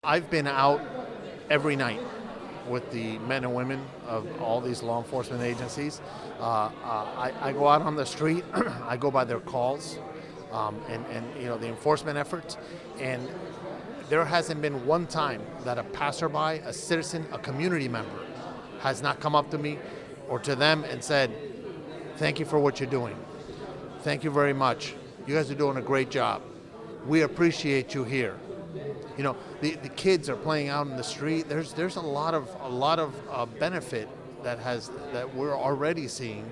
I've been out every night with the men and women of all these law enforcement agencies. I go out on the street, I go by their calls, and the enforcement efforts, and there hasn't been one time that a passerby, a citizen, a community member has not come up to me or to them and said, "Thank you for what you're doing. Thank you very much. You guys are doing a great job. We appreciate you here." The kids are playing out in the street. There's a lot of benefit that we're already seeing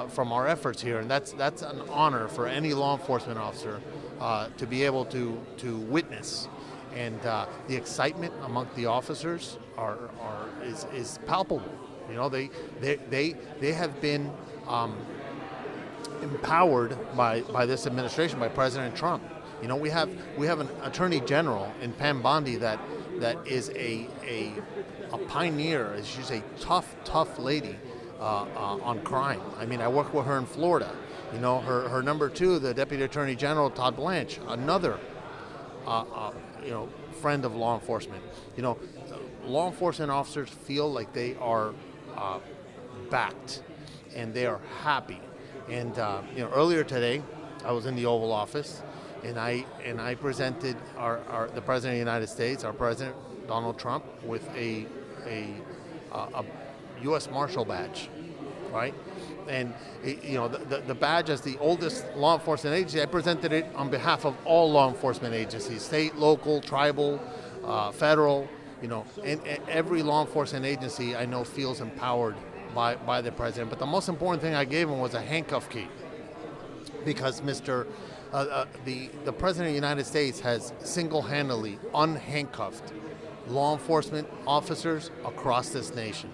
from our efforts here, and that's an honor for any law enforcement officer to be able to witness. And the excitement among the officers is palpable. They have been empowered by this administration, by President Trump. We have an attorney general in Pam Bondi that is a pioneer. She's a tough lady on crime. I mean, I work with her in Florida. Her number two, the Deputy Attorney General Todd Blanche, another friend of law enforcement. Law enforcement officers feel like they are backed and they are happy. And earlier today, I was in the Oval Office, and I presented the President of the United States, our President Donald Trump, with a U.S. Marshal badge, right? And the badge, as the oldest law enforcement agency, I presented it on behalf of all law enforcement agencies, state, local, tribal, federal. And every law enforcement agency I know feels empowered by the president. But the most important thing I gave him was a handcuff key, because the President of the United States has single-handedly unhandcuffed law enforcement officers across this nation.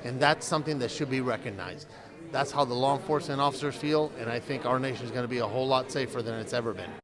And that's something that should be recognized. That's how the law enforcement officers feel, and I think our nation is going to be a whole lot safer than it's ever been.